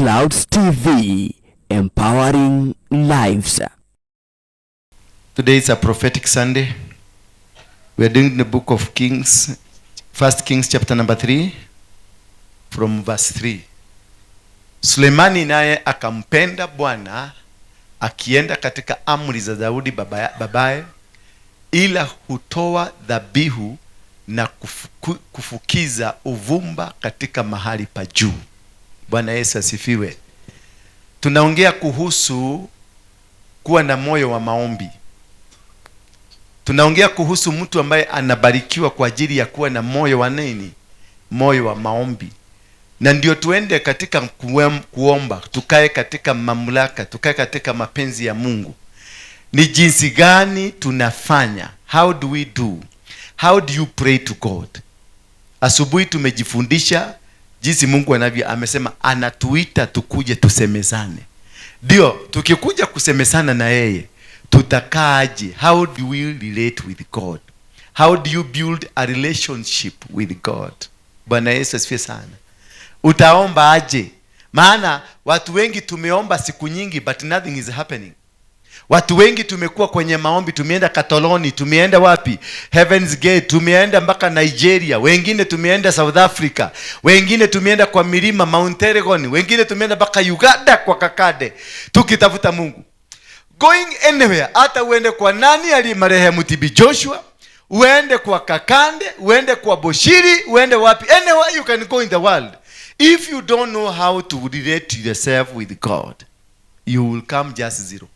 Clouds TV, empowering lives. Today is a prophetic Sunday. We are doing the book of Kings, 1 Kings chapter number 3 from verse 3. Sulemani naye akampenda Bwana akienda katika amri za Daudi babaye, ila hutoa dhabihu na kufukiza uvumba katika mahali pa juu. Bwana Yesu asifiwe. Tunaongea kuhusu kuwa na moyo wa maombi. Tunaongea kuhusu mtu ambaye anabarikiwa kwa ajili ya kuwa na moyo wa nini? Moyo wa maombi. Na ndio tuende katika kuomba, tukae katika mamlaka, tukae katika mapenzi ya Mungu. Ni jinsi gani tunafanya? How do we do? How do you pray to God? Asubuhi tumejifundisha jinsi Mungu amesema anatuita tukuje tusemezane. Ndio, tukikuja kusemezana na yeye, tutakaaje? How do we relate with God? How do you build a relationship with God? Bwana Yesu asifiwe sana. Utaomba aje? Maana watu wengi tumeomba siku nyingi but nothing is happening. Watu wengi tumekuwa kwenye maombi, tumeenda Katoloni, tumeenda wapi? Heaven's Gate, tumeenda mpaka Nigeria, wengine tumeenda South Africa, wengine tumeenda kwa milima Mount Elgon, wengine tumeenda mpaka Uganda kwa Kakade, tukitafuta Mungu. Going anywhere, hata uende kwa nani alimarehemu TB Joshua, uende kwa Kakande, uende kwa Boshiri, uende wapi, anywhere you can go in the world. If you don't know how to relate yourself with God, you will come just zero.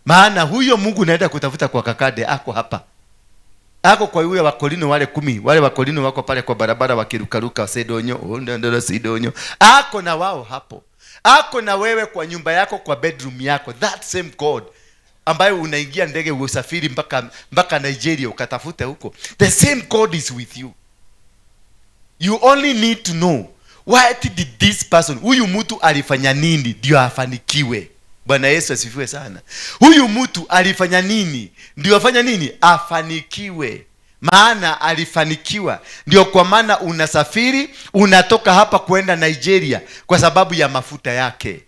Maana huyo Mungu naenda kutafuta kwa Kakade ako hapa. Ako kwa yule Wakorino wale 10, wale Wakorino wako pale kwa barabara wakirukaruka Sidonyo, ndondolo Sidonyo. Ako na wao hapo. Ako na wewe kwa nyumba yako, kwa bedroom yako. That same God ambayo unaingia ndege usafiri mpaka Nigeria ukatafuta huko. The same God is with you. You only need to know what did this person, huyu mtu alifanya nini ndio afanikiwe. Bwana Yesu asifiwe sana. Huyu mtu alifanya nini ndio afanya nini? Afanikiwe. Maana alifanikiwa. Ndio kwa maana unasafiri, unatoka hapa kwenda Nigeria kwa sababu ya mafuta yake.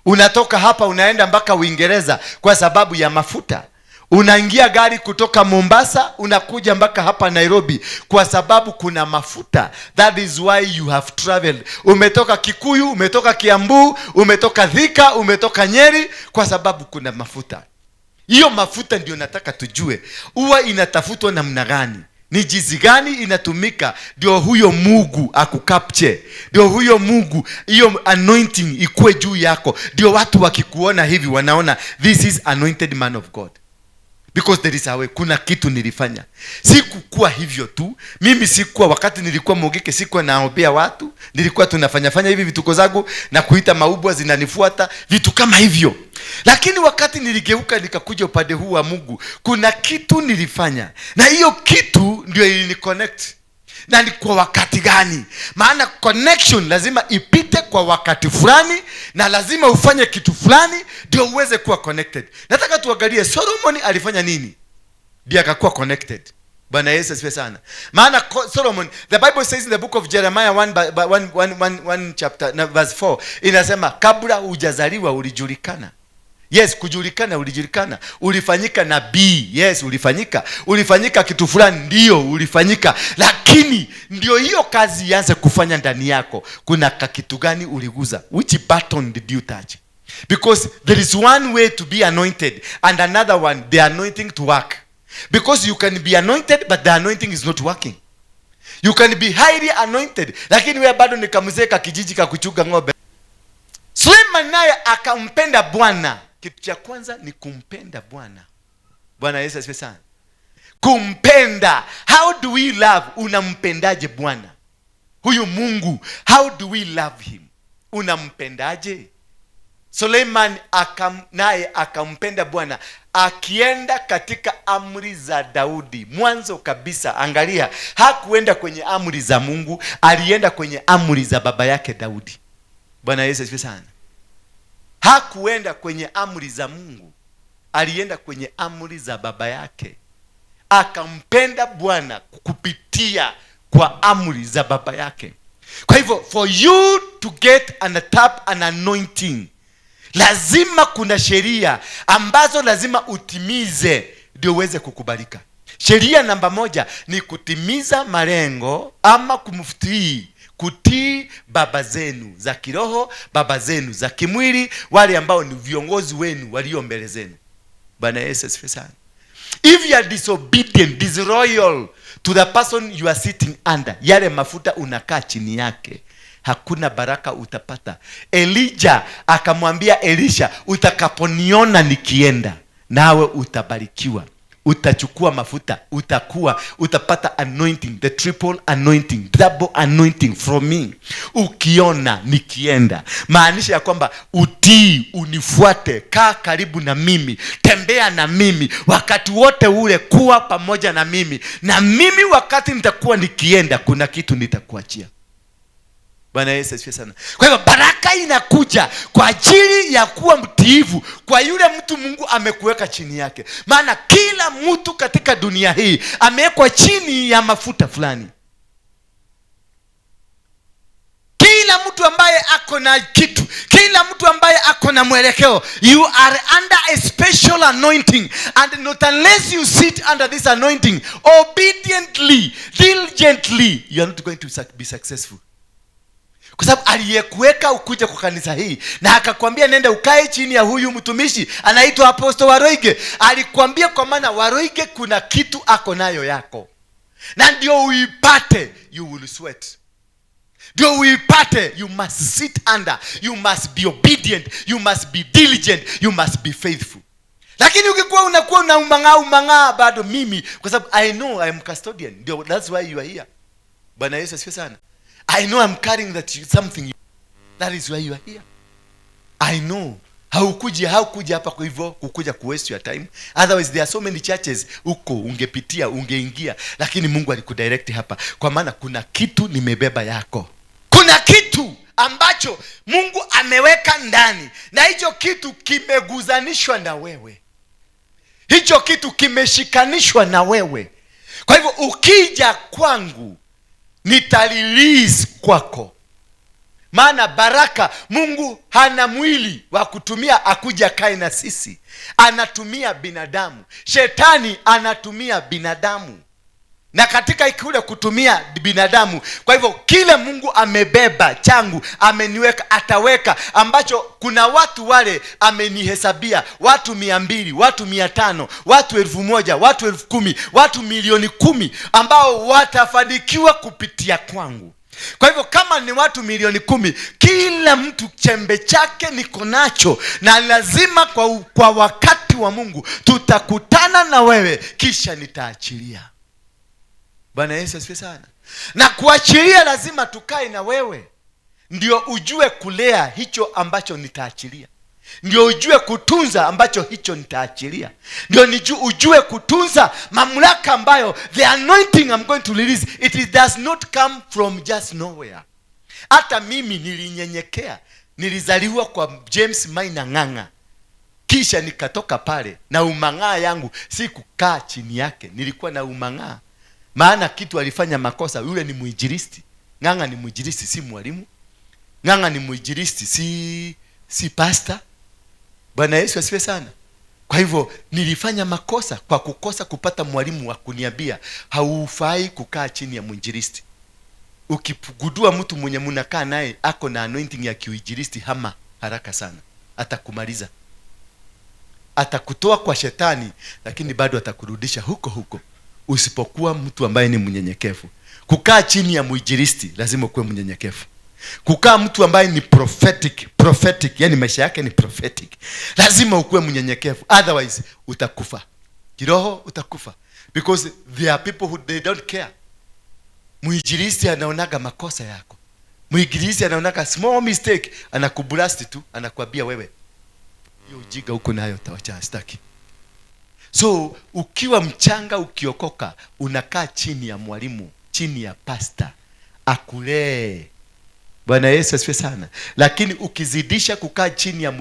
Unatoka hapa unaenda mpaka Uingereza kwa sababu ya mafuta. Unaingia gari kutoka Mombasa unakuja mpaka hapa Nairobi kwa sababu kuna mafuta. That is why you have traveled. Umetoka Kikuyu, umetoka Kiambu, umetoka Thika, umetoka Nyeri kwa sababu kuna mafuta. Hiyo mafuta ndio nataka tujue. Huwa inatafutwa namna gani? Ni jinsi gani inatumika ndio huyo Mungu akukapche? Ndio huyo Mungu, hiyo anointing ikue juu yako. Ndio watu wakikuona hivi wanaona this is anointed man of God. Because there is a way. Kuna kitu nilifanya. Sikukuwa hivyo tu. Mimi sikuwa, wakati nilikuwa Mogeke sikuwa naombea watu. Nilikuwa tunafanya hivi vituko zangu na kuita maubwa zinanifuata, vitu kama hivyo. Lakini wakati niligeuka nikakuja upande huu wa Mungu, kuna kitu nilifanya. Na hiyo kitu ndio iliniconnect. Na ni kwa wakati gani? Maana connection lazima ipite kwa wakati fulani, na lazima ufanye kitu fulani ndio uweze kuwa connected. Nataka tuangalie Solomon alifanya nini ndio akakuwa connected. Bwana Yesu asifiwe sana. Maana Solomon, the Bible says in the book of Jeremiah 1 chapter verse 4, inasema kabla hujazaliwa ulijulikana. Yes, kujulikana, ulijulikana. Ulifanyika nabii. Yes, ulifanyika kitu fulani, ndio ulifanyika. Lakini ndio hiyo kazi ianze kufanya ndani yako, kuna kitu gani uliguza? Which button did you touch? Because there is one way to be anointed and another one, the anointing to work. Because you can be anointed but the anointing is not working. You can be highly anointed lakini wewe bado ni kamzeka kijiji kakuchuga ng'ombe. Suleiman naye akampenda Bwana. Kitu cha kwanza ni kumpenda Bwana. Bwana Yesu asifiwe sana. Kumpenda. How do we love? Unampendaje Bwana? Huyu Mungu, how do we love him? Unampendaje? Suleiman naye akampenda Bwana akienda katika amri za Daudi. Mwanzo kabisa, angalia, hakuenda kwenye amri za Mungu, alienda kwenye amri za baba yake Daudi. Bwana Yesu asifiwe sana. Hakuenda kwenye amri za Mungu, alienda kwenye amri za baba yake. Akampenda Bwana kupitia kwa amri za baba yake. Kwa hivyo for you to get and tap an anointing, lazima kuna sheria ambazo lazima utimize ndio uweze kukubalika. Sheria namba 1 ni kutimiza malengo ama kutii baba zenu za kiroho, baba zenu za kimwili, wale ambao ni viongozi wenu walio mbele zenu. Bwana Yesu asifiwe sana. If you are disobedient, disloyal to the person you are sitting under, yale mafuta unakaa chini yake, hakuna baraka utapata. Elijah akamwambia Elisha, utakaponiona nikienda, nawe utabarikiwa. Utachukua mafuta, utapata anointing, the triple anointing, double anointing from me. Ukiona nikienda, maanisha ya kwamba utii, unifuate, kaa karibu na mimi, tembea na mimi wakati wote ule, kuwa pamoja na mimi. Na mimi wakati nitakuwa nikienda, kuna kitu nitakuachia. Bwana Yesu asifiwe sana. Kwa hivyo baraka inakuja kwa ajili ya kuwa mtiifu kwa yule mtu Mungu amekuweka chini yake. Maana kila mtu katika dunia hii amewekwa chini ya mafuta fulani. Kila mtu ambaye ako na kitu, kila mtu ambaye ako na mwelekeo, you are under a special anointing, and not unless you sit under this anointing obediently, diligently, you are not going to be successful. Kwa sababu aliyekuweka ukuje kwa kanisa hii na akakwambia nenda ukae chini ya huyu mtumishi anaitwa Apostle Waroige, alikwambia kwa maana Waroige kuna kitu ako nayo yako, na ndio uipate, you will sweat. Ndio uipate, you must sit under, you must be obedient, you must be diligent, you must be faithful. Lakini ukikuwa unakuwa na umang'aa bado mimi, kwa sababu I know I am custodian, ndio that's why you are here. Bwana Yesu asifiwe sana. I know I'm carrying something. That is why you are here. I know. Haukuja hapa kwa hivyo kukuja ku waste your time. Otherwise there are so many churches huko ungepitia, ungeingia, lakini Mungu alikudirect hapa kwa maana kuna kitu nimebeba yako. Kuna kitu ambacho Mungu ameweka ndani, na hicho kitu kimeguzanishwa na wewe. Hicho kitu kimeshikanishwa na wewe. Kwa hivyo ukija kwangu nitarelease kwako. Maana baraka, Mungu hana mwili wa kutumia akuja kae na sisi. Anatumia binadamu. Shetani anatumia binadamu. Na katika kule kutumia binadamu, kwa hivyo kile Mungu amebeba changu, ameniweka, ataweka, ambacho kuna watu wale amenihesabia, watu 200, watu 500, watu 1000, watu 10,000, watu milioni 10 ambao watafanikiwa kupitia kwangu. Kwa hivyo kama ni watu milioni 10, kila mtu chembe chake niko nacho, na lazima kwa wakati wa Mungu tutakutana na wewe, kisha nitaachilia. Bwana Yesu asifiwe sana. Na kuachilia lazima tukae na wewe, ndio ujue kulea hicho ambacho nitaachilia, ndio ujue kutunza ambacho hicho nitaachilia, ndio ujue kutunza mamlaka ambayo the anointing I'm going to release, does not come from just nowhere. Hata mimi nilinyenyekea, nilizaliwa kwa James Maina Ng'ang'a, kisha nikatoka pale na umang'aa yangu, si kukaa chini yake, nilikuwa na umang'aa. Maana kitu alifanya makosa, yule ni muinjilisti. Ng'ang'a ni muinjilisti, si mwalimu. Ng'ang'a ni muinjilisti, si pastor. Bwana Yesu asifiwe sana. Kwa hivyo nilifanya makosa kwa kukosa kupata mwalimu wa kuniambia haufai kukaa chini ya muinjilisti. Ukigundua mtu mwenye mnakaa naye ako na anointing ya kiuinjilisti, hama haraka sana, atakumaliza. Atakutoa kwa shetani, lakini bado atakurudisha huko. Usipokuwa mtu ambaye ni mnyenyekevu. Kukaa chini ya muinjilisti lazima kuwe mnyenyekevu. Kukaa mtu ambaye ni prophetic, yani maisha yake ni prophetic, lazima ukuwe mnyenyekevu, otherwise utakufa kiroho, utakufa, because there are people who they don't care. Muinjilisti anaonaga makosa yako, muinjilisti anaonaga small mistake, anakublast tu, anakuambia wewe hiyo ujinga huko nayo tawacha, sitaki. So ukiwa mchanga, ukiokoka, unakaa chini ya mwalimu, chini ya pastor akulee. Bwana Yesu asifiwe sana. Lakini ukizidisha kukaa chini ya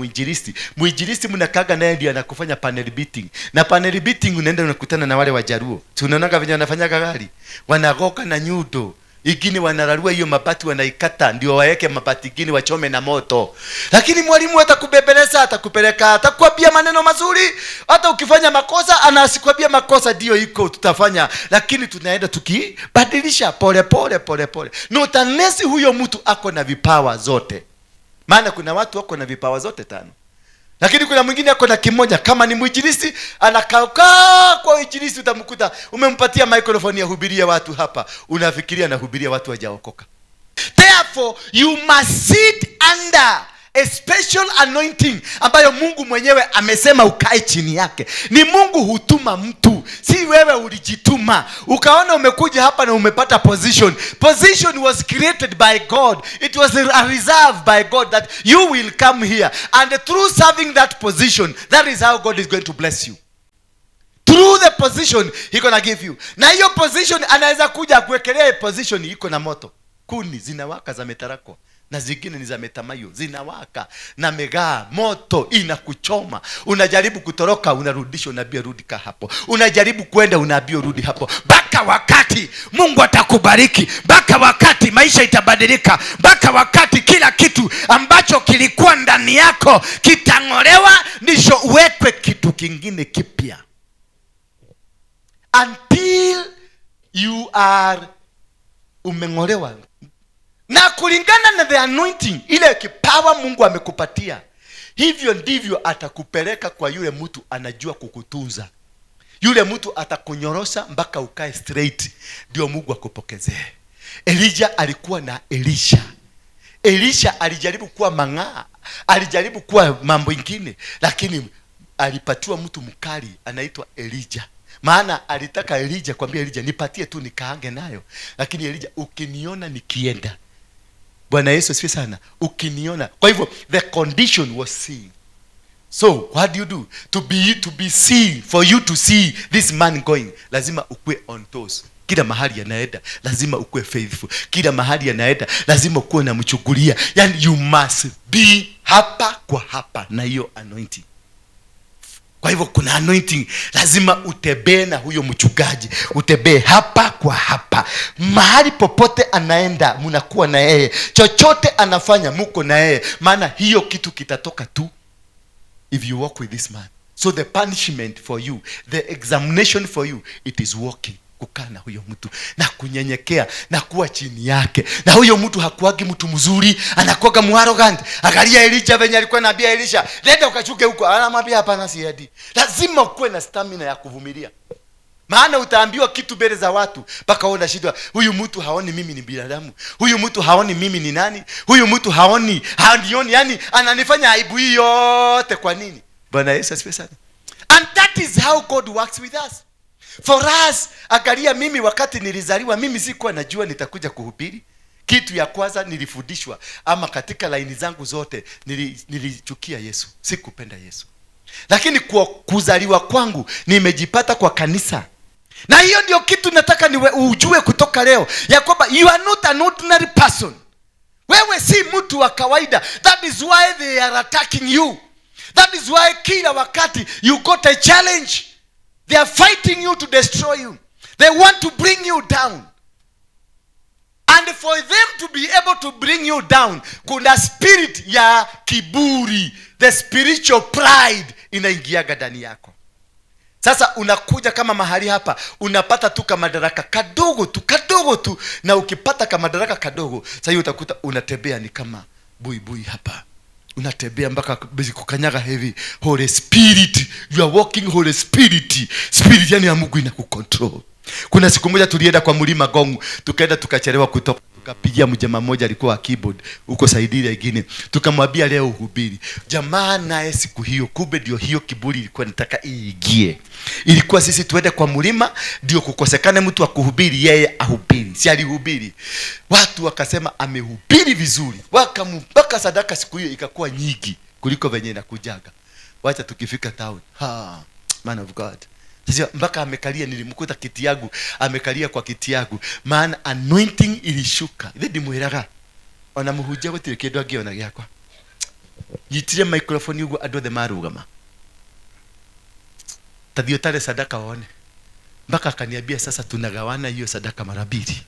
muinjilisti mnakaga naye ndiye anakufanya panel beating. Na panel beating unaenda unakutana na wale Wajaruo. Tunaonaga venye wanafanyaga gari, wanagoka na nyundo, Ingine wanararua hiyo mabati, wanaikata ndio waeke mabati ingine wachome na moto. Lakini mwalimu atakubembeleza, atakupeleka, atakwambia maneno mazuri. Hata ukifanya makosa anasikwambia makosa ndio iko tutafanya, lakini tunaenda tukibadilisha pole pole. No, unless huyo mtu ako na vipawa zote. Maana kuna watu wako na vipawa zote 5. Lakini kuna mwingine ako na kimoja. Kama ni mwinjilisti, anakaa kwa mwinjilisti, utamkuta umempatia microphone ya hubiria watu hapa, unafikiria na hubiria watu hawajaokoka. Therefore you must sit under a special anointing ambayo Mungu mwenyewe amesema ukae chini yake. Ni Mungu hutuma mtu, si wewe ulijituma ukaona umekuja hapa na umepata position. Position was created by God. It was a reserve by God that you will come here, and through serving that position, that is how God is going to bless you. Through the position he gonna give you. Na hiyo position anaweza kuja kuwekelea position iko na moto. Kuni zinawaka za metarakwa na zingine ni za metamayo, zinawaka na megaa, moto inakuchoma. Unajaribu kutoroka, unarudishwa, unaambia rudi ka hapo. Unajaribu kwenda, unaambia rudi hapo. Mpaka wakati Mungu atakubariki, mpaka wakati maisha itabadilika, mpaka wakati kila kitu ambacho kilikuwa ndani yako kitang'olewa, ndisho uwekwe kitu kingine kipya. Until you are umeng'olewa. Na kulingana na the anointing, ile kipawa Mungu amekupatia, hivyo ndivyo atakupeleka kwa yule mtu anajua kukutunza. Yule mtu atakunyorosha mpaka ukae straight, ndio Mungu akupokezee. Elijah alikuwa na Elisha. Elisha alijaribu kuwa mang'aa, alijaribu kuwa mambo ingine, lakini alipatiwa mtu mkali anaitwa Elijah. Maana alitaka Elijah kwambia Elijah, nipatie tu nikaange nayo. Lakini Elijah, ukiniona nikienda. Bwana Yesu asifiwe sana. Ukiniona. Kwa hivyo the condition was seeing. So what do? To be seen, for you to see this man going, lazima ukue on toes. Kila mahali anaenda lazima ukue faithful. Kila mahali anaenda lazima ukue na mchukulia. Yani you must be hapa kwa hapa na hiyo anointing. Kwa hivyo kuna anointing, lazima utembee na huyo mchungaji, utembee hapa kwa hapa. Mahali popote anaenda mnakuwa na yeye, chochote anafanya mko na yeye, maana hiyo kitu kitatoka tu if you walk with this man. So the punishment for you, the examination for you, it is walking, kukaa na huyo mtu na kunyenyekea na kuwa chini yake. Na huyo mtu hakuagi mtu mzuri, anakuaga muarrogant. Angalia Elijah venye alikuwa anaambia Elisha, nenda ukachuke huko, anamwambia hapana siadi. Lazima ukue na stamina ya kuvumilia. Maana utaambiwa kitu mbele za watu mpaka uone shida. Huyu mtu haoni mimi ni binadamu. Huyu mtu haoni mimi ni nani. Huyu mtu haoni, yani ananifanya aibu hii yote kwa nini? Bwana Yesu asifiwe sana. And that is how God works with us. For us, angalia mimi wakati nilizaliwa, mimi sikuwa najua nitakuja kuhubiri. Kitu ya kwanza nilifundishwa, ama katika laini zangu zote nilichukia Yesu, sikupenda Yesu. Lakini kwa kuzaliwa kwangu nimejipata kwa kanisa. Na hiyo ndio kitu nataka ujue kutoka leo, ya kwamba you are not an ordinary person. Wewe si mtu wa kawaida. That is why they are attacking you. That is why kila wakati you got a challenge. They are fighting you to destroy you. They want to bring you down. And for them to be able to bring you down, kuna spirit ya kiburi, the spiritual pride inaingiaga ndani yako. Sasa unakuja kama mahali hapa, unapata tu kama madaraka kadogo tu, na ukipata kama madaraka kadogo, sasa hiyo utakuta unatembea ni kama buibui hapa. Unatembea mpaka kukanyaga heavy. Holy Spirit, you are walking Holy Spirit. Spirit yani ya Mungu inakucontrol. Kuna siku moja tulienda kwa mlima Gongu, tukaenda tukachelewa kutoka. Tukapigia mjamaa mmoja alikuwa keyboard huko Saidia ingine. Tukamwambia leo uhubiri. Jamaa naye siku hiyo kumbe ndio hiyo kiburi ilikuwa nataka iingie. Ilikuwa sisi tuende kwa mlima ndio kukosekane mtu wa kuhubiri, yeye ahubiri. Si alihubiri. Watu wakasema amehubiri vizuri. Mpaka sadaka siku hiyo ikakuwa nyingi kuliko venye inakujaga. Wacha tukifika town. Man of God. Sasa mpaka amekalia, nilimkuta kiti yangu, amekalia kwa kiti yangu. Maana anointing ilishuka. Ile ndimuheraga. Ona muhujia gutire kindu angiona giakwa. Nyitire microphone yugo andũ othe marugama. Tathio tare sadaka waone. Mpaka akaniambia sasa tunagawana hiyo sadaka mara mbili.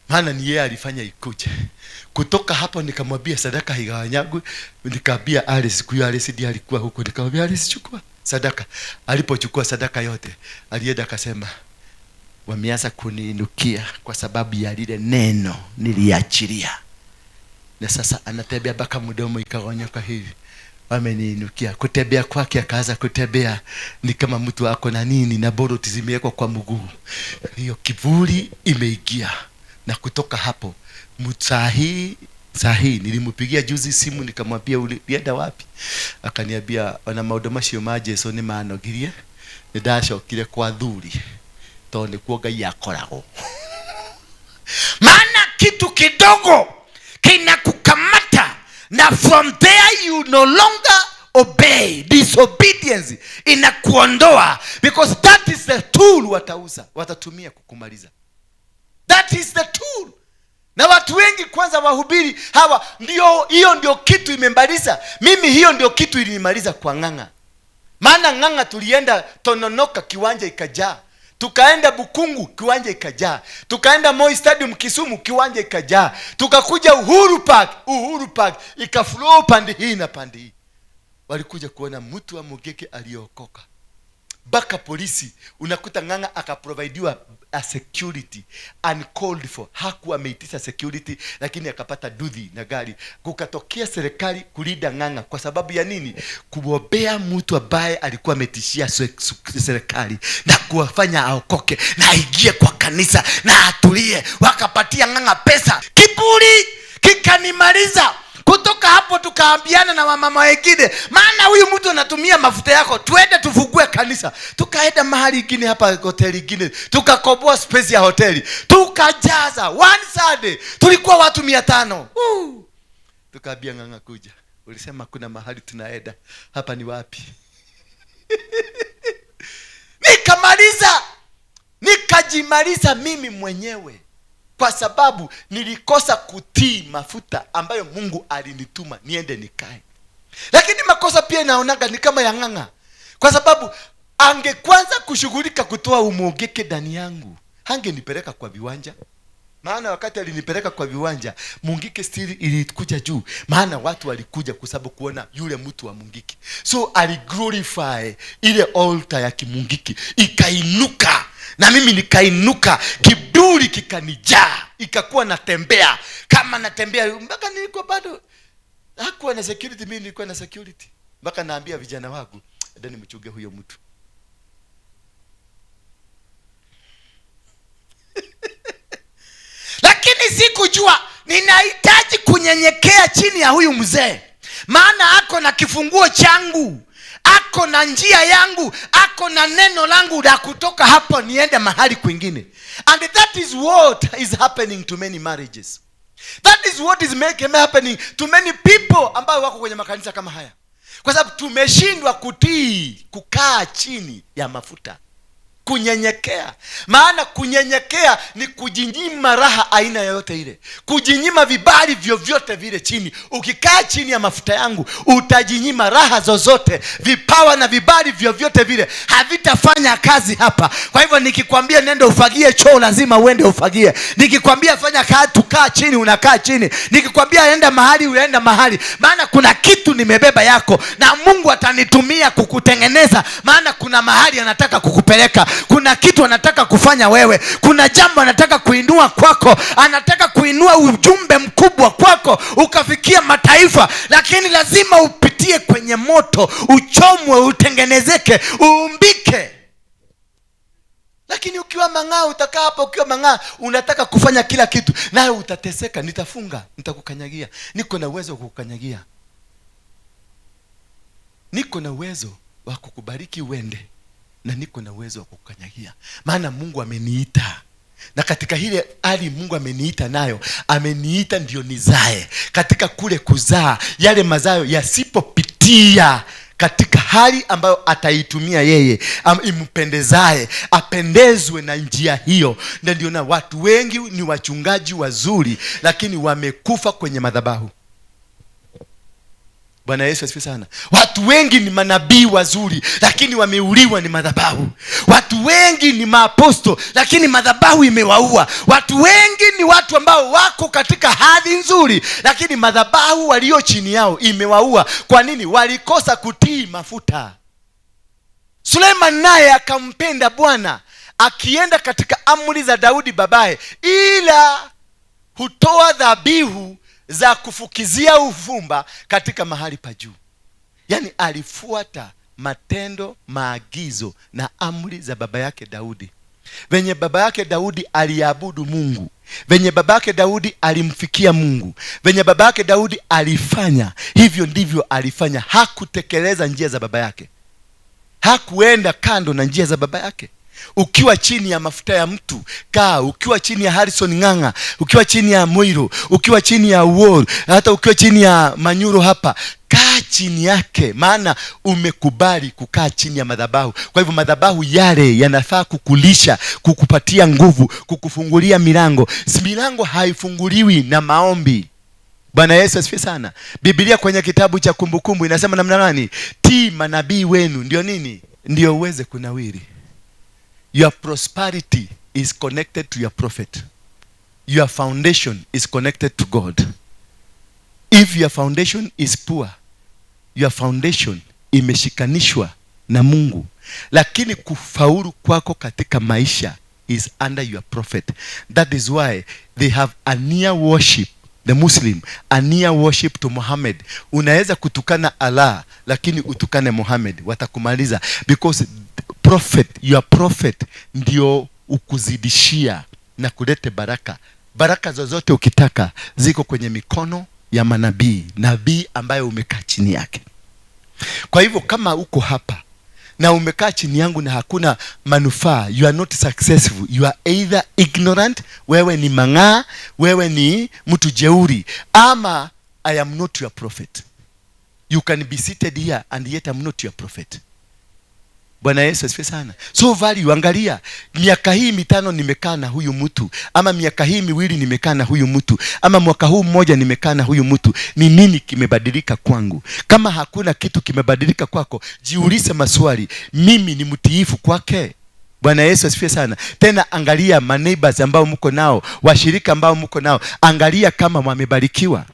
maana ni yeye alifanya ikuje. Kutoka hapo nikamwambia sadaka haigawanyagu. Nikaambia Alice, siku hiyo Alice ndiye alikuwa huko, nikamwambia Alice, chukua sadaka. Alipochukua sadaka yote, alienda akasema, wameanza kuniinukia kwa sababu ya lile neno niliachilia. Na sasa anatembea mpaka mdomo ikagonyoka hivi. Wameniinukia. Kutembea kwake akaanza kutembea ni kama mtu ako na nini na boroti zimewekwa kwa mguu. Hiyo kivuli imeingia. Na kutoka hapo sahi nilimpigia juzi simu nikamwambia ulienda wapi? Akaniambia ona maundu macio ma Jesu ni manogirie. Ndashokire kwa thuri. Tone kuoga yakorago. Maana kitu kidogo kinakukamata na from there you no longer obey. Disobedience inakuondoa, because that is the tool watatumia kukumaliza. That is the tool. Na watu wengi kwanza wahubiri hawa hiyo ndio kitu imembaliza. Mimi hiyo ndio kitu ilinimaliza kwa Ng'ang'a. Maana Ng'ang'a tulienda Tononoka kiwanja ikajaa. Tukaenda Bukungu kiwanja ikajaa. Tukaenda Moi Stadium Kisumu kiwanja ikajaa. Tukakuja Uhuru Park ikaflow pande hii na pande hii. Walikuja kuona mtu wa Mugeke aliokoka. Baka polisi unakuta Ng'ang'a akaprovidiwa a security uncalled for. Hakuwa ameitisha security, lakini akapata dudhi na gari. Kukatokea serikali kulinda Ng'ang'a kwa sababu ya nini? Kuombea mtu ambaye alikuwa ametishia serikali na kuwafanya aokoke na aingie kwa kanisa na atulie. Wakapatia Ng'ang'a pesa. Kiburi kikanimaliza. Kutoka hapo tukaambiana na mama wengine, maana huyu mtu anatumia mafuta yako, twende tufungue kanisa. Tukaenda mahali ingine hapa, hoteli ingine, tukakoboa space ya hoteli, tukajaza. One Sunday tulikuwa watu 500. Tukaambia Ng'ang'a kuja. Ulisema kuna mahali tunaenda, hapa ni wapi? Nikajimaliza mimi mwenyewe. Kwa sababu nilikosa kutii mafuta ambayo Mungu alinituma niende nikae. Lakini makosa pia naonaga ni kama ya Ng'ang'a. Kwa sababu angekwanza kushughulika kutoa umugeke ndani yangu, hangenipeleka kwa viwanja. Maana wakati alinipeleka kwa viwanja, Mungiki still ilikuja juu. Maana watu walikuja kwa sababu kuona yule mtu wa Mungiki. So aliglorify ile altar ya Kimungiki, ikainuka. Na mimi nikainuka, kiburi kikanijaa, ikakuwa natembea kama natembea. Mpaka nilikuwa bado hakuwa na security, mimi nilikuwa na security. Mpaka naambia vijana wangu, ndani mchuge huyo mtu. Lakini sikujua ninahitaji kunyenyekea chini ya huyu mzee. Maana ako na kifunguo changu, ako na njia yangu, ako na neno langu la kutoka hapo niende mahali kwingine. And that is what is happening to many marriages. That is what is happening to many people ambao wako kwenye makanisa kama haya. Kwa sababu tumeshindwa kutii, kukaa chini ya mafuta, kunyenyekea. Maana kunyenyekea ni kujinyima raha aina yoyote ile, kujinyima vibali vyovyote vile chini. Ukikaa chini ya mafuta yangu utajinyima raha zozote, vipawa na vibali vyovyote vile havitafanya kazi hapa. Kwa hivyo nikikwambia nenda ufagie choo, lazima uende ufagie. Nikikwambia fanya kazi, tukaa chini, unakaa chini. Nikikwambia enda mahali, unaenda mahali. Maana kuna kitu nimebeba yako na Mungu atanitumia kukutengeneza. Maana kuna mahali anataka kukupeleka, kuna kitu anataka kufanya wewe, kuna jambo anataka kuinua kwako, anataka kuinua ujumbe mkubwa kwako ukafikia mataifa. Lakini lazima upitie kwenye moto, uchomwe, utengenezeke, uumbike. Lakini ukiwa mang'aa, utakaa hapa ukiwa mang'aa, unataka kufanya kila kitu, nawe utateseka. Nitafunga, nitakukanyagia. Niko na uwezo wa kukukanyagia, niko na uwezo wa kukubariki uende, na niko na uwezo wa kukanyagia. Maana Mungu ameniita. Na katika ile hali Mungu ameniita nayo, ameniita ndio nizae. Katika kule kuzaa, yale mazao yasipopitia katika hali ambayo ataitumia yeye, impendezae, apendezwe na njia hiyo. Ndio na watu wengi ni wachungaji wazuri, lakini wamekufa kwenye madhabahu. Bwana Yesu asifiwe sana. Watu wengi ni manabii wazuri, lakini wameuliwa ni madhabahu. Watu wengi ni maaposto, lakini madhabahu imewaua. Watu wengi ni watu ambao wako katika hadhi nzuri, lakini madhabahu walio chini yao imewaua. Kwa nini? Walikosa kutii mafuta. Suleiman naye akampenda Bwana, akienda katika amri za Daudi babaye, ila hutoa dhabihu za kufukizia uvumba katika mahali pa juu. Yaani alifuata matendo, maagizo na amri za baba yake Daudi. Venye baba yake Daudi aliabudu Mungu, venye baba yake Daudi alimfikia Mungu, venye baba yake Daudi alifanya, hivyo ndivyo alifanya. Hakutekeleza njia za baba yake, hakuenda kando na njia za baba yake. Ukiwa chini ya mafuta ya mtu, kaa. Ukiwa chini ya Harrison Ng'ang'a, ukiwa chini ya Moiro, ukiwa chini ya Wall, hata ukiwa chini ya Manyuro hapa, kaa chini yake, maana umekubali kukaa chini ya madhabahu. Kwa hivyo madhabahu yale yanafaa kukulisha, kukupatia nguvu, kukufungulia milango. Milango haifunguliwi na maombi. Bwana Yesu asifiwe sana. Biblia kwenye kitabu cha Kumbukumbu inasema namna gani? Tii manabii wenu, ndio nini? Ndio uweze kunawiri. Your prosperity is connected to your prophet. Your foundation is connected to God. If your foundation is poor, your foundation imeshikanishwa na Mungu. Lakini kufaulu kwako katika maisha is under your prophet. That is why they have a near worship. The Muslim, a near worship to Muhammad. Unaweza kutukana Allah, lakini utukane Muhammad, watakumaliza. Because prophet, your prophet ndio ukuzidishia na kulete baraka. Baraka zozote ukitaka ziko kwenye mikono ya manabii, nabii ambaye umekaa chini yake. Kwa hivyo kama uko hapa na umekaa chini yangu na hakuna manufaa, you are not successful. You are either ignorant, wewe ni mang'aa, wewe ni mtu jeuri, ama I am not your prophet. You can be seated here and yet I'm not your prophet. Bwana Yesu asifiwe sana. So value, angalia, miaka hii 5 nimekaa na huyu mtu, ama miaka hii 2 nimekaa na huyu mtu, ama mwaka huu 1 nimekaa na huyu mtu. Ni nini kimebadilika kwangu? Kama hakuna kitu kimebadilika kwako, jiulize maswali. Mimi ni mtiifu kwake? Bwana Yesu asifiwe sana. Tena angalia neighbors ambao mko nao, washirika ambao mko nao, angalia kama wamebarikiwa.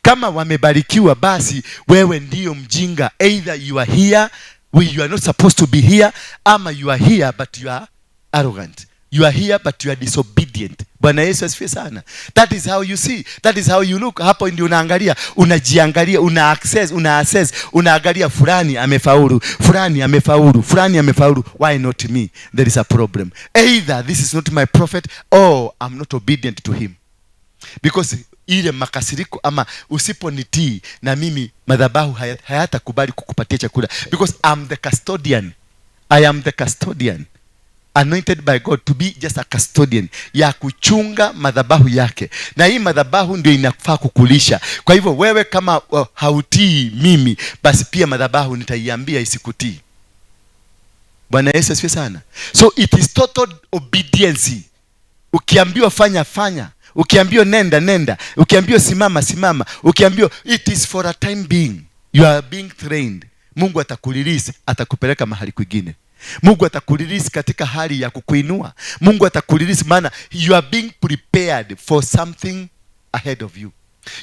Kama wamebarikiwa, basi wewe ndiyo mjinga. Either you are here, you are not supposed to be here, ama you are here but you are arrogant. You are here but you are disobedient. Bwana Yesu asifiwe sana. That is how you see, that is how you look. Hapo ndio unaangalia, unajiangalia, una-assess, unaangalia fulani amefaulu, fulani amefaulu, fulani amefaulu. Why not me? There is a problem. Either this is not my prophet or I'm not obedient to him. Because ile makasiriko ama usiponitii na mimi, madhabahu hayatakubali kukupatia chakula. Because I'm the custodian. I am the custodian, anointed by God to be just a custodian, ya kuchunga madhabahu yake. Na hii madhabahu ndio inafaa kukulisha. Kwa hivyo wewe kama hautii mimi, basi pia madhabahu nitaiambia isikutii. Bwana Yesu asifiwe sana. So it is total obedience. Ukiambiwa fanya, fanya. Ukiambiwa nenda, nenda. Ukiambiwa simama, simama. Ukiambiwa, it is for a time being. You are being trained. Mungu atakulilisi, atakupeleka mahali kwingine. Mungu atakulilisi katika hali ya kukuinua. Mungu atakulilisi, maana you are being prepared for something ahead of you.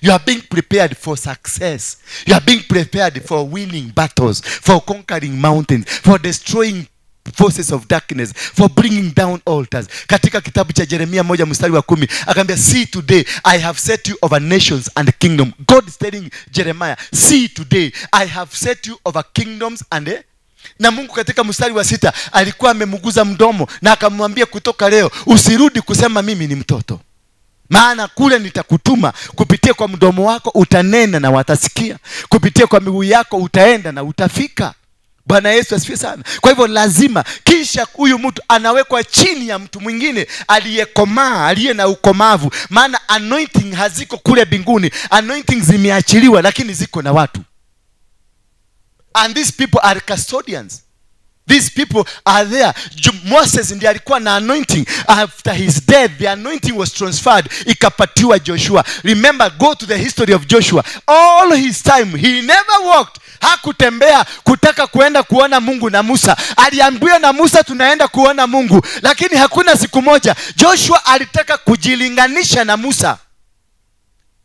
You are being prepared for success. You are being prepared for winning battles, for conquering mountains, for destroying forces of darkness, for bringing down altars. Katika kitabu cha Yeremia 1:10 akaambia, see today I have set you over nations and kingdom. God is telling Jeremiah, see today I have set you over kingdoms and na Mungu katika mstari wa 6 alikuwa amemguza mdomo na akamwambia, kutoka leo usirudi kusema mimi ni mtoto, maana kule nitakutuma. Kupitia kwa mdomo wako utanena na watasikia, kupitia kwa miguu yako utaenda na utafika. Bwana Yesu asifiwe sana. Kwa hivyo lazima kisha huyu mtu anawekwa chini ya mtu mwingine aliyekomaa, aliye na ukomavu, maana anointing haziko kule mbinguni. Anointing zimeachiliwa, lakini ziko na watu. And these people are custodians. These people are there. Moses ndiye alikuwa na anointing. After his death, the anointing was transferred, ikapatiwa Joshua. Remember, go to the history of Joshua. All his time, he never walked. Hakutembea kutaka kuenda kuona Mungu na Musa. Aliambiwa na Musa tunaenda kuona Mungu, lakini hakuna siku moja Joshua alitaka kujilinganisha na Musa.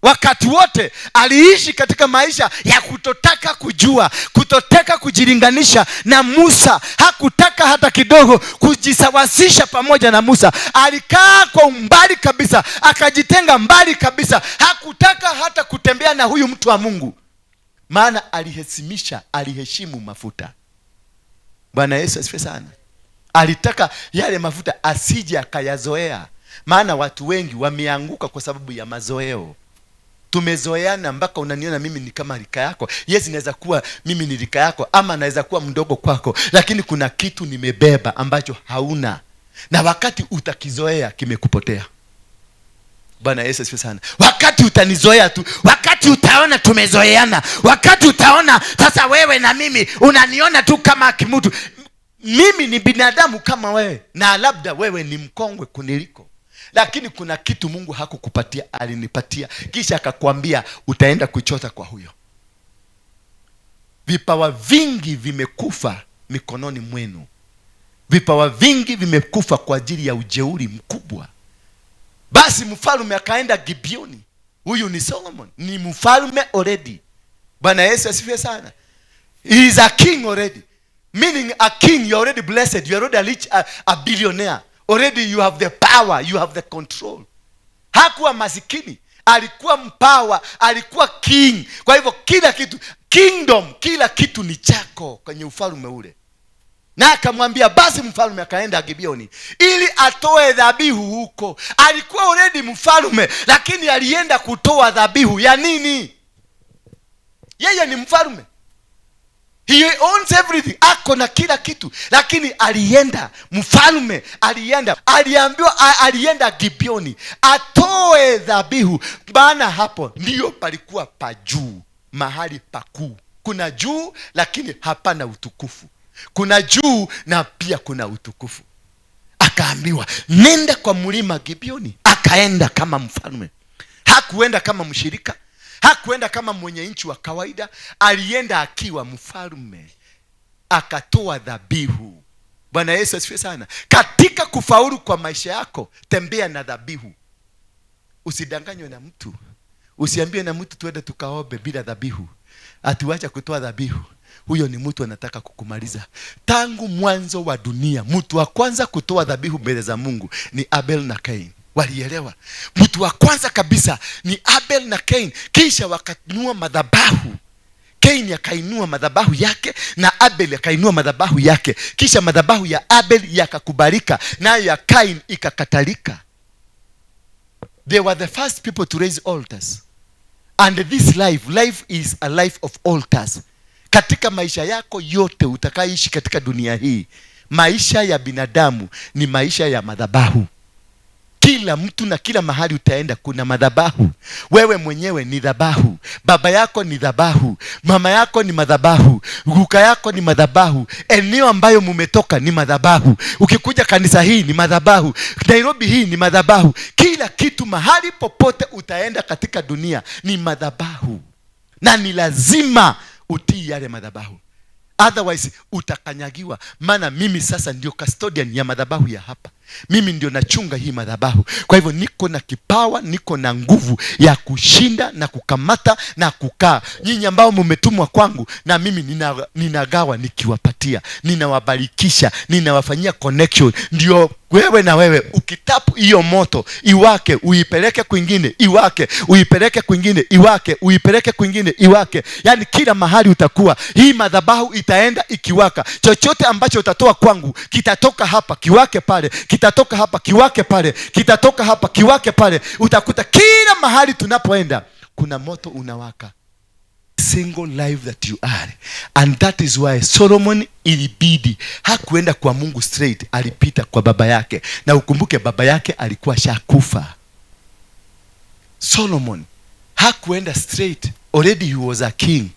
Wakati wote aliishi katika maisha ya kutotaka kujua, kutotaka kujilinganisha na Musa. Hakutaka hata kidogo kujisawasisha pamoja na Musa. Alikaa kwa umbali kabisa, akajitenga mbali kabisa. Hakutaka hata kutembea na huyu mtu wa Mungu, maana aliheshimu mafuta. Bwana Yesu asifiwe sana. Alitaka yale mafuta asije akayazoea, maana watu wengi wameanguka kwa sababu ya mazoeo. Tumezoeana mpaka unaniona mimi ni kama rika yako. Yes, naweza kuwa mimi ni rika yako, ama naweza kuwa mdogo kwako, lakini kuna kitu nimebeba ambacho hauna, na wakati utakizoea kimekupotea. Bwana Yesu asifiwe sana. Wakati utanizoea tu, wakati utaona tumezoeana, wakati utaona sasa wewe na mimi unaniona tu kama kimutu. Mimi ni binadamu kama wewe, na labda wewe ni mkongwe kuniliko, lakini kuna kitu Mungu hakukupatia, alinipatia, kisha akakwambia utaenda kuchota kwa huyo. Vipawa vingi vimekufa mikononi mwenu. Vipawa vingi vimekufa kwa ajili ya ujeuri mkubwa. Basi mfalme akaenda Gibeoni. Huyu ni Solomon, ni mfalme already. Bwana Yesu asifiwe sana. He is a king already. Meaning a king, you are already blessed, you are already rich, a billionaire. Already you have the power, you have the control. Hakuwa masikini, alikuwa mpawa, alikuwa king. Kwa hivyo kila kitu, kingdom, kila kitu ni chako kwenye ufalme ule. Na akamwambia basi mfalme akaenda Gibeoni ili atoe dhabihu huko. Alikuwa already mfalme, lakini alienda kutoa dhabihu ya nini? Yeye ni mfalme, he owns everything, ako na kila kitu, lakini alienda mfalme, aliambiwa alienda Gibeoni atoe dhabihu. Maana hapo ndio palikuwa pa juu, mahali pakuu. Kuna juu lakini hapana utukufu, kuna juu na pia kuna utukufu. Akaambiwa nenda kwa mlima Gibeoni. Akaenda kama mfalme, hakuenda kama mshirika, hakuenda kama mwenye nchi wa kawaida, alienda akiwa mfalme, akatoa dhabihu. Bwana Yesu asifiwe sana. Katika kufaulu kwa maisha yako, tembea na dhabihu. Usidanganywe na mtu, usiambie na mtu tuende tukaombe bila dhabihu, atuacha kutoa dhabihu. Huyo ni mtu anataka kukumaliza. Tangu mwanzo wa dunia, mtu wa kwanza kutoa dhabihu mbele za Mungu ni Abel na Cain. Walielewa? Mtu wa kwanza kabisa ni Abel na Cain. Kisha wakainua madhabahu. Cain akainua madhabahu yake na Abel akainua madhabahu yake. Kisha madhabahu ya Abel yakakubalika, nayo ya Cain ikakatalika. They were the first people to raise altars. And this life is a life of altars. Katika maisha yako yote utakaishi katika dunia hii, maisha ya binadamu ni maisha ya madhabahu. Kila mtu na kila mahali utaenda kuna madhabahu. Wewe mwenyewe ni dhabahu, baba yako ni dhabahu, mama yako ni madhabahu, guka yako ni madhabahu, eneo ambayo mumetoka ni madhabahu. Ukikuja kanisa hii ni madhabahu, Nairobi hii ni madhabahu. Kila kitu mahali popote utaenda katika dunia ni madhabahu, na ni lazima utii yale madhabahu, otherwise utakanyagiwa. Maana mimi sasa ndio custodian ya madhabahu ya hapa, mimi ndio nachunga hii madhabahu. Kwa hivyo niko na kipawa, niko na nguvu ya kushinda na kukamata na kukaa. Nyinyi ambao mmetumwa kwangu, na mimi ninagawa nikiwapatia, ninawabarikisha, ninawafanyia connection. Ndio wewe na wewe ukitapu hiyo moto iwake, uipeleke kwingine iwake, uipeleke kwingine iwake, uipeleke kwingine iwake. Yani kila mahali utakuwa, hii madhabahu itaenda ikiwaka. Chochote ambacho utatoa kwangu kitatoka hapa kiwake pale, kitatoka hapa kiwake pale, kitatoka hapa kiwake pale. Utakuta kila mahali tunapoenda kuna moto unawaka. Single life that you are. And that is why Solomon ilibidi hakuenda kwa Mungu straight, alipita kwa baba yake. Na ukumbuke baba yake alikuwa shakufa. Solomon hakuenda straight, already he was a king.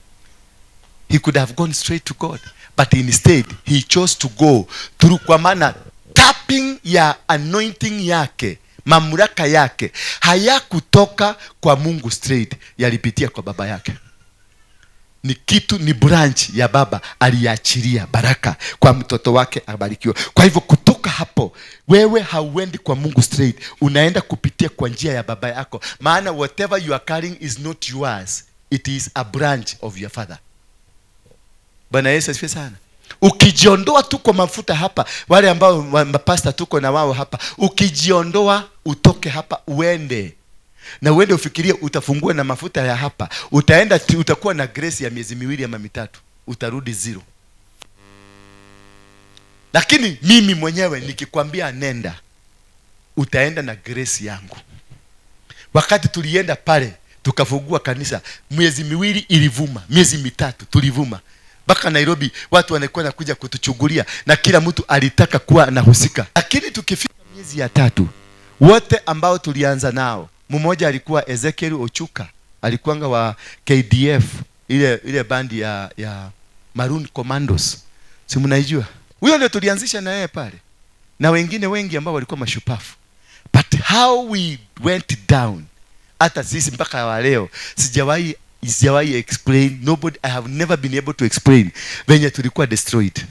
He could have gone straight to God, but instead he chose to go through, kwa maana tapping ya anointing yake, mamlaka yake hayakutoka kwa Mungu straight, yalipitia kwa baba yake. Ni branch ya baba, aliachilia baraka kwa mtoto wake abarikiwe. Kwa hivyo kutoka hapo wewe hauendi kwa Mungu straight, unaenda kupitia kwa njia ya baba yako, maana whatever you are carrying is not yours, it is a branch of your father. Bwana Yesu asifiwe sana. Ukijiondoa tu kwa mafuta hapa, wale ambao mapasta tuko na wao hapa, ukijiondoa utoke hapa uende ufikirie utafungua na mafuta ya hapa, utakuwa na grace ya miezi 2 ama 3, utarudi zero. Lakini mimi mwenyewe nikikwambia nenda, utaenda na grace yangu. Wakati tulienda pale tukafungua kanisa, miezi 2 ilivuma, miezi 3 tulivuma. Baka Nairobi watu wanakuwa nakuja kutuchungulia na kila mtu alitaka kuwa anahusika. Lakini tukifika miezi ya 3, wote ambao tulianza nao, mmoja alikuwa Ezekiel Ochuka, alikuanga wa KDF, ile bandi ya Maroon Commandos. Si mnaijua? Huyo ndio tulianzisha na yeye pale. Na wengine wengi ambao walikuwa mashupafu. But how we went down, hata sisi mpaka wa leo sijawahi explain. I have never been able to explain venye tulikuwa destroyed.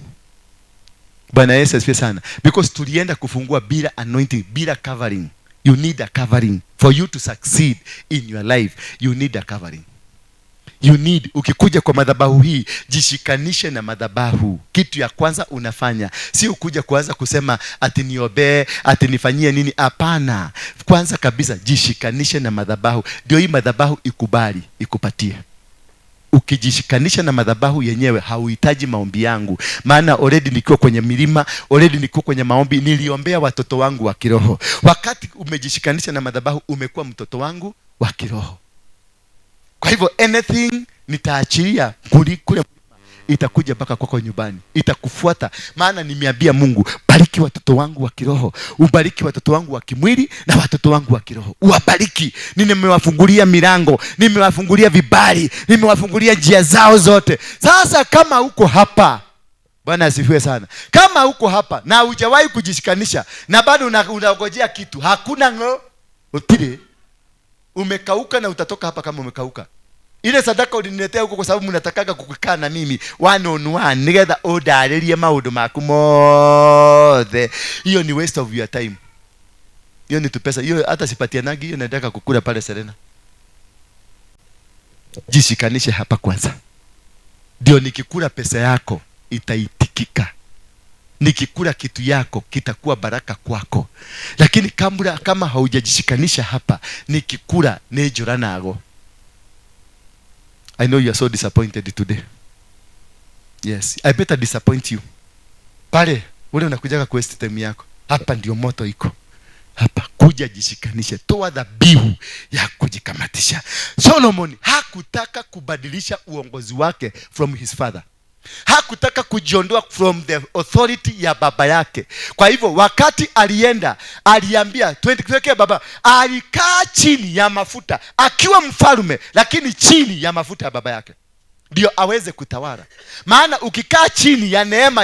Bwana Yesu asifiwe sana. Because tulienda kufungua bila anointing, bila covering. You need a covering for you to succeed in your life. You need a covering. Ukikuja kwa madhabahu hii, jishikanishe na madhabahu. Kitu ya kwanza unafanya si ukuja kuanza kusema ati niombe, ati nifanyie nini. Hapana. Kwanza kabisa jishikanishe na madhabahu, ndio hii madhabahu ikubali, ikupatie. Ukijishikanisha na madhabahu yenyewe, hauhitaji maombi yangu, maana already nikiwa kwenye milima, already nikiwa kwenye maombi, niliombea watoto wangu wa kiroho. Wakati umejishikanisha na madhabahu, umekuwa mtoto wangu wa kiroho. Kwa hivyo anything nitaachilia kule itakuja mpaka kwako nyumbani, itakufuata. Maana nimeambia Mungu, bariki watoto wangu wa kiroho, ubariki watoto wangu wa kimwili na watoto wangu wa kiroho, uwabariki. Nimewafungulia milango, nimewafungulia vibali, nimewafungulia njia zao zote. Sasa kama uko hapa, Bwana asifiwe sana, kama uko hapa na hujawahi kujishikanisha na bado unangojea kitu, hakuna utile, umekauka na utatoka hapa kama umekauka. Ile sadaka uliniletea huko kwa sababu mnatakaga kukaa na mimi one on one, nigetha udaririe maundu maku mothe. Hiyo ni waste of your time. Hiyo ni tupesa. Hiyo hata sipatianagi, hiyo nataka kukula pale Serena. Jishikanishe hapa kwanza, ndio nikikula pesa yako itaitikika. Nikikula kitu yako kitakuwa baraka kwako. Lakini kama haujajishikanisha hapa, nikikula nejora nago. I know you are so disappointed today. Yes, I better disappoint you. Pale ule unakujaga ku waste time yako. Hapa ndio moto iko. Hapa kuja jishikanishe, toa dhabihu ya kujikamatisha. Solomon hakutaka kubadilisha uongozi wake from his father. Hakutaka kujiondoa from the authority ya baba yake. Kwa hivyo wakati alienda, aliambia twende baba, alikaa chini ya mafuta akiwa mfalme, lakini chini ya mafuta ya baba yake ndio aweze kutawala. Maana ukikaa chini ya neema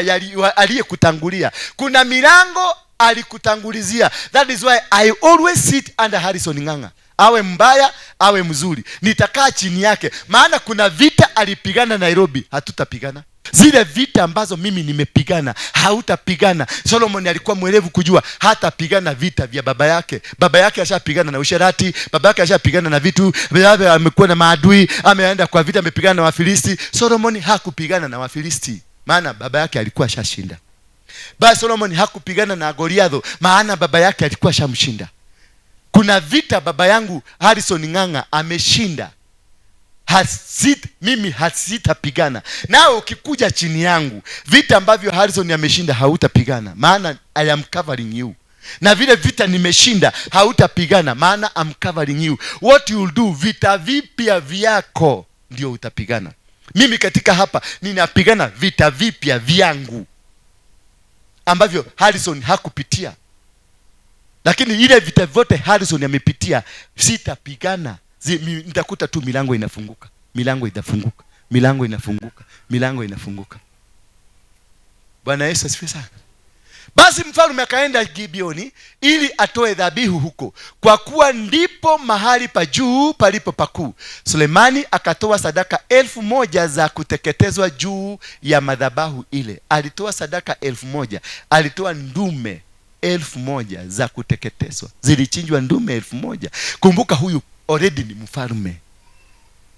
aliyekutangulia, kuna milango alikutangulizia. That is why I always sit under Harrison Ng'ang'a. Awe mbaya, awe mzuri, nitakaa chini yake. Maana kuna vita alipigana Nairobi, hatutapigana. Zile vita ambazo mimi nimepigana, hautapigana. Solomon alikuwa mwerevu kujua hatapigana vita vya baba yake. Baba yake ashapigana na usherati, baba yake ashapigana na vitu, baba amekuwa na maadui, ameenda kwa vita, amepigana na Wafilisti. Solomon hakupigana na Wafilisti, maana baba yake alikuwa ashashinda. Basi Solomon hakupigana na Goliath, maana baba yake alikuwa ashamshinda. Kuna vita baba yangu Harrison Ng'ang'a ameshinda, mimi hasitapigana. Nao ukikuja chini yangu, vita ambavyo Harrison ameshinda hautapigana, maana I am covering you. Na vile vita nimeshinda hautapigana, maana I'm covering you. What you will do, vita vipya vyako ndio utapigana. Mimi katika hapa ninapigana vita vipya vyangu ambavyo Harrison hakupitia. Lakini ile vita vyote Harrison amepitia, sitapigana. Nitakuta tu milango inafunguka. Milango itafunguka. milango inafunguka, milango inafunguka. Bwana Yesu asifiwe sana. Basi mfalme akaenda Gibeoni ili atoe dhabihu huko, kwa kuwa ndipo mahali pa juu palipo pakuu. Sulemani akatoa sadaka 1,000 za kuteketezwa juu ya madhabahu ile. Alitoa sadaka 1,000, alitoa ndume 1,000 za kuteketezwa, zilichinjwa ndume 1,000. Kumbuka huyu already ni mfalme,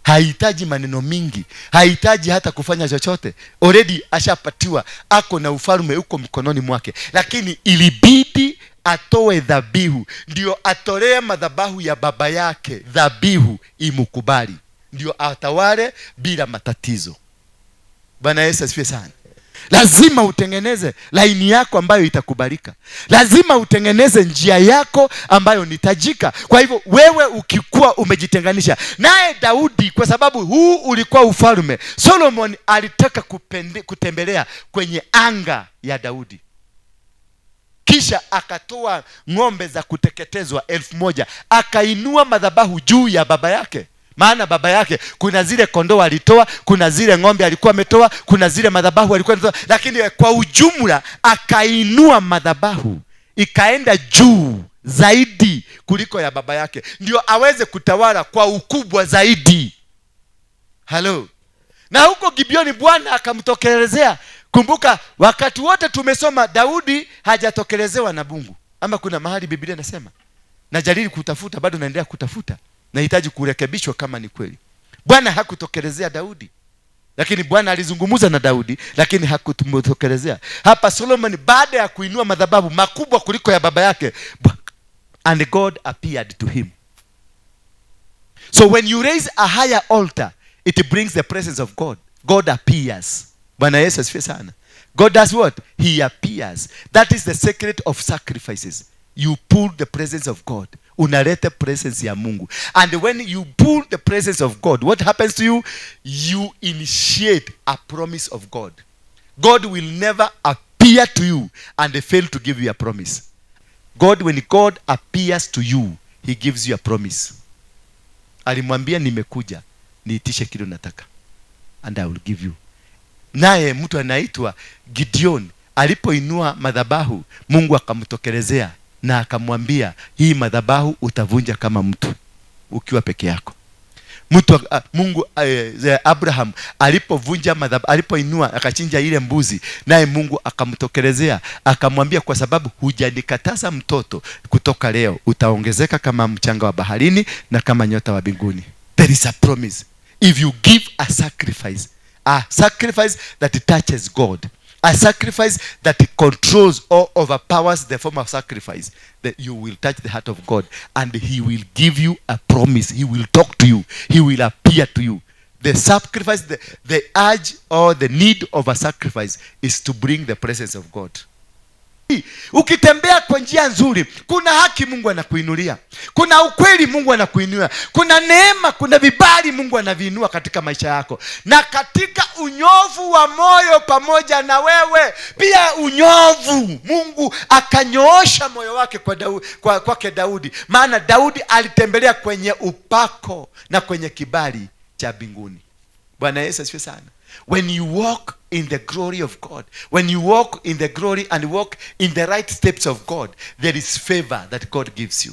hahitaji maneno mingi, hahitaji hata kufanya chochote. Already ashapatiwa, ako na ufalme uko mkononi mwake. Lakini ilibidi atoe dhabihu, ndio atolee madhabahu ya baba yake dhabihu imukubali, ndio atawale bila matatizo. Bwana Yesu asifiwe sana. Lazima utengeneze laini yako ambayo itakubalika. Lazima utengeneze njia yako ambayo ni tajika. Kwa hivyo wewe ukikuwa umejitenganisha naye Daudi, kwa sababu huu ulikuwa ufalme, Solomon alitaka kutembelea kwenye anga ya Daudi. Kisha akatoa ng'ombe za kuteketezwa 1,000, akainua madhabahu juu ya baba yake. Maana baba yake kuna zile kondoo alitoa, kuna zile ng'ombe alikuwa ametoa, kuna zile madhabahu alikuwa ametoa, lakini kwa ujumla akainua madhabahu ikaenda juu zaidi kuliko ya baba yake, ndio aweze kutawala kwa ukubwa zaidi. Halo. Na huko Gibeoni Bwana akamtokelezea. Kumbuka wakati wote tumesoma Daudi hajatokelezewa na Mungu. Ama kuna mahali Biblia inasema, najaribu kutafuta, bado naendelea kutafuta, nahitaji kurekebishwa kama ni kweli. Bwana hakutokelezea Daudi, lakini Bwana alizungumza na Daudi, lakini hakutokelezea. Hapa Solomon baada ya kuinua madhabahu makubwa kuliko ya baba yake, and God appeared to him. So when you raise a higher altar, it brings the presence of God. God appears. Bwana Yesu asifiwe sana. God does what? He appears. That is the secret of sacrifices. You pull the presence of God. Unaleta presence ya Mungu. And when you pull the presence of God, what happens to you? You initiate a promise of God. God will never appear to you and fail to give you a promise. When God appears to you, he gives you a promise. Alimwambia nimekuja, niitishe kile unataka and I will give you. Naye mtu anaitwa Gideon alipoinua madhabahu, Mungu akamtokelezea na akamwambia, hii madhabahu utavunja kama mtu ukiwa peke yako. Abraham alipovunja madhabahu, alipoinua akachinja ile mbuzi, naye Mungu akamtokelezea akamwambia, kwa sababu hujanikataza mtoto, kutoka leo utaongezeka kama mchanga wa baharini na kama nyota wa mbinguni. There is a promise. If you give a sacrifice that touches God, a sacrifice that controls or overpowers the form of sacrifice, that you will touch the heart of God and he will give you a promise. He will talk to you. He will appear to you. The sacrifice, the urge or the need of a sacrifice is to bring the presence of God. Ukitembea kwa njia nzuri, kuna haki Mungu anakuinulia, kuna ukweli Mungu anakuinua, kuna neema, kuna vibali Mungu anaviinua katika maisha yako, na katika unyovu wa moyo pamoja na wewe pia unyovu. Mungu akanyoosha moyo wake kwake Daudi, maana Daudi alitembelea kwenye upako na kwenye kibali cha mbinguni. Bwana Yesu asifiwe sana. When you walk in the glory of God, when you walk in the glory and walk in the right steps of God, there is favor that God gives you.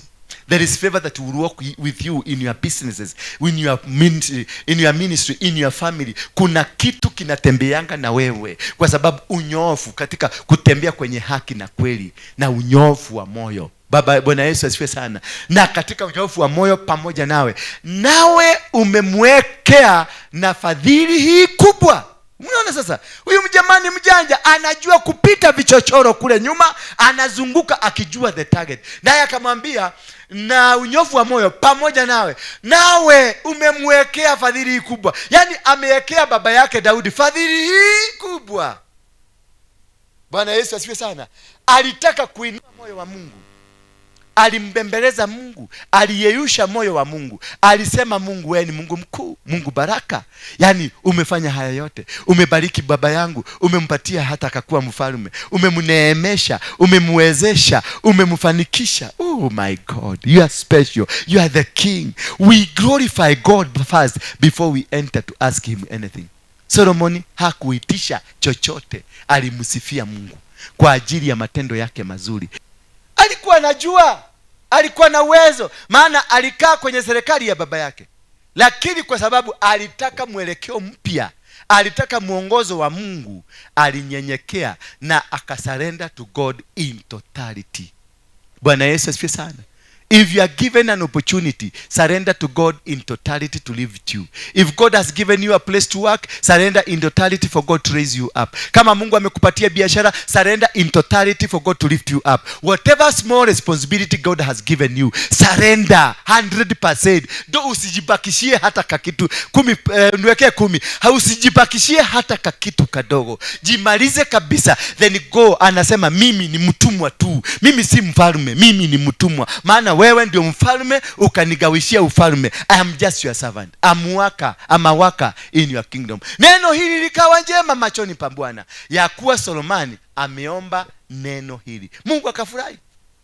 There is favor that will walk with you in your businesses, in your ministry, in your family. Kuna kitu kinatembeanga na wewe kwa sababu unyofu katika kutembea kwenye haki na kweli na unyofu wa moyo. Bwana Yesu asifiwe sana. Na katika unyofu wa moyo pamoja nawe umemwekea na fadhili hii kubwa. Unaona sasa, huyu mjamani mjanja anajua kupita vichochoro kule nyuma, anazunguka akijua the target. Naye akamwambia, na unyofu wa moyo pamoja nawe umemwekea fadhili hii kubwa. Yaani amewekea baba yake Daudi fadhili hii kubwa. Bwana Yesu asifiwe sana. Alitaka kuinua moyo wa Mungu. alimbembeleza Mungu, aliyeyusha moyo wa Mungu, alisema Mungu wewe ni Mungu mkuu, Mungu baraka. Yani umefanya haya yote, umebariki baba yangu, umempatia hata akakuwa mfalme, umemneemesha, umemwezesha, umemfanikisha. Oh my God, you are special, you are the king. We glorify God first before we enter to ask him anything. Solomoni hakuitisha chochote, alimsifia Mungu kwa ajili ya matendo yake mazuri. Alikuwa anajua, alikuwa na uwezo, maana alikaa kwenye serikali ya baba yake, lakini kwa sababu alitaka mwelekeo mpya, alitaka mwongozo wa Mungu, alinyenyekea na akasurrender to God in totality. Bwana Yesu asifiwe sana. If you are given an opportunity, surrender to God in totality to live with you. If God has given you a place to work, surrender in totality for God to raise you up. Kama Mungu amekupatia biashara, surrender in totality for God to lift you up. Whatever small responsibility God has given you, surrender 100%. Do usijibakishie hata kakitu 10, niwekee 10. Usijibakishie hata kakitu kadogo. Jimalize kabisa, then go. Anasema mimi ni mtumwa tu. Mimi si mfalme, mimi ni mtumwa. Maana wewe ndio mfalme, ukanigawishia ufalme. I am just your servant. Amawaka in your kingdom. Neno hili likawa njema machoni pa Bwana, ya kuwa Solomoni ameomba neno hili. Mungu akafurahi.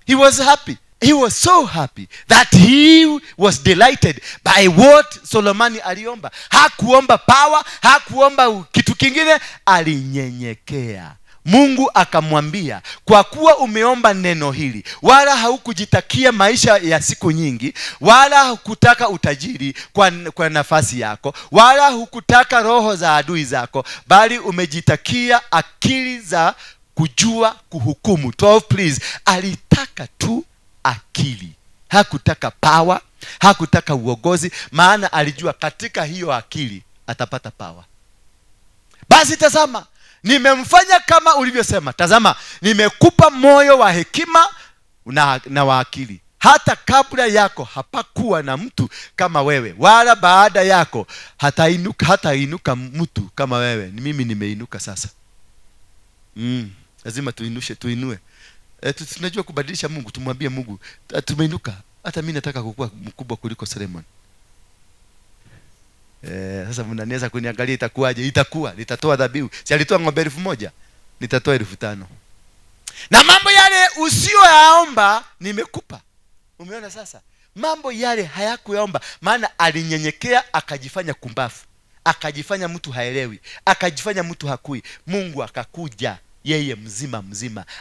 He was happy. He was so happy that he was delighted by what Solomoni aliomba. Hakuomba power, hakuomba kitu kingine, alinyenyekea. Mungu akamwambia, kwa kuwa umeomba neno hili, wala haukujitakia maisha ya siku nyingi, wala hukutaka utajiri kwa nafasi yako, wala hukutaka roho za adui zako, bali umejitakia akili za kujua kuhukumu. 12 please. Alitaka tu akili, hakutaka power, hakutaka uongozi, maana alijua katika hiyo akili atapata power. Basi tazama, nimemfanya kama ulivyosema. Tazama, nimekupa moyo wa hekima na wa akili. Hata kabla yako hapakuwa na mtu kama wewe, wala baada yako hatainuka mtu kama wewe. Ni mimi nimeinuka sasa. Lazima tuinue. Tunajua kubadilisha Mungu. Tumwambie Mungu, tumeinuka. Hata mimi nataka kukua mkubwa kuliko Solomon. Sasa mnaniweza kuniangalia itakuwaje? Itakuwa nitatoa dhabihu. Si alitoa ng'ombe 1000, nitatoa 5000. Na mambo yale usiyoyaomba nimekupa. Umeona sasa? Mambo yale hayakuyaomba, maana alinyenyekea, akajifanya kumbafu, akajifanya mtu haelewi, akajifanya mtu hakui. Mungu akakuja yeye mzima,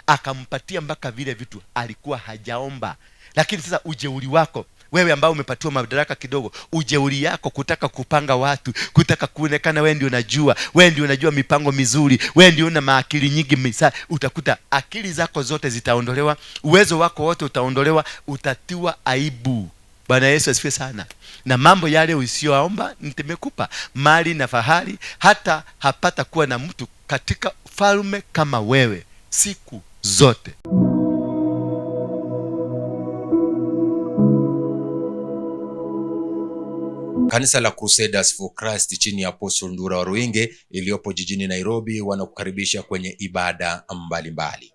akampatia mpaka vile vitu alikuwa hajaomba. Lakini sasa ujeuri wako wewe ambao umepatiwa madaraka kidogo, ujeuri yako kutaka kupanga watu, kutaka kuonekana wewe ndio unajua, wewe ndio unajua mipango mizuri, wewe ndio una maakili nyingi, utakuta akili zako zote zitaondolewa, uwezo wako wote utaondolewa, utatiwa aibu. Bwana Yesu asifiwe sana. Na mambo yale usiyoomba nimekupa, mali na fahari, hata hapata kuwa na mtu katika falme kama wewe siku zote. Kanisa la Crusaders for Christ chini ya Apostle Ndura Waruinge iliyopo jijini Nairobi wanakukaribisha kwenye ibada mbalimbali.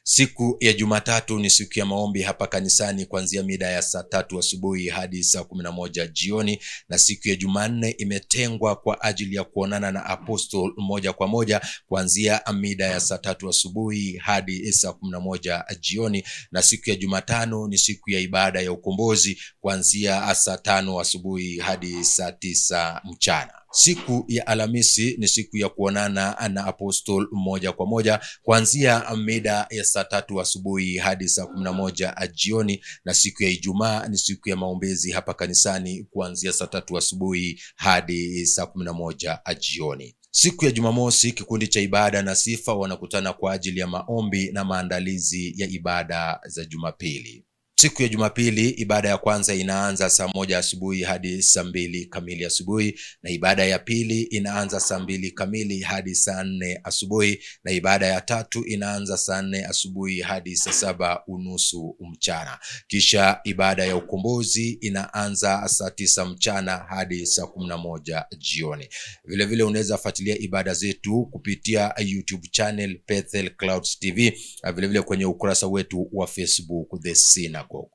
Siku ya Jumatatu ni siku ya maombi hapa kanisani kuanzia mida ya saa 3 asubuhi hadi saa 11 jioni, na siku ya Jumanne imetengwa kwa ajili ya kuonana na Apostle moja kwa moja kuanzia mida ya saa 3 asubuhi hadi saa 11 jioni, na siku ya Jumatano ni siku ya ibada ya ukombozi kuanzia saa 5 asubuhi hadi saa 9 mchana. Siku ya Alhamisi ni siku ya kuonana na Apostle moja kwa moja kuanzia mida ya saa 3 asubuhi hadi saa 11 jioni, na siku ya Ijumaa ni siku ya maombezi hapa kanisani kuanzia saa 3 asubuhi hadi saa 11 jioni. Siku ya Jumamosi kikundi cha ibada na sifa wanakutana kwa ajili ya maombi na maandalizi ya ibada za Jumapili. Siku ya Jumapili ibada ya kwanza inaanza saa 1 asubuhi hadi saa 2 kamili asubuhi, na ibada ya pili inaanza saa 2 kamili hadi saa 4 asubuhi, na ibada ya tatu inaanza saa 4 asubuhi hadi saa 7:30 mchana. Kisha ibada ya ukombozi inaanza saa 9 mchana hadi saa 11 jioni. Vile vile unaweza fuatilia ibada zetu kupitia YouTube channel Bethel Clouds TV, vile vile kwenye ukurasa wetu wa Facebook The Synagogue. Synagogue.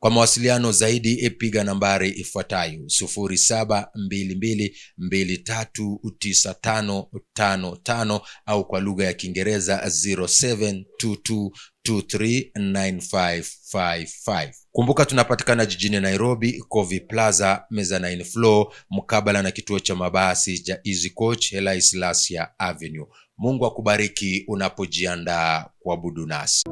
Kwa mawasiliano zaidi piga nambari ifuatayo 0722239555 au kwa lugha ya Kiingereza 0722239555. Kumbuka tunapatikana jijini Nairobi, Covey Plaza, Mezzanine Floor, mkabala na kituo cha mabasi cha Easy Coach, Haile Selassie Avenue. Mungu akubariki unapojiandaa kuabudu nasi.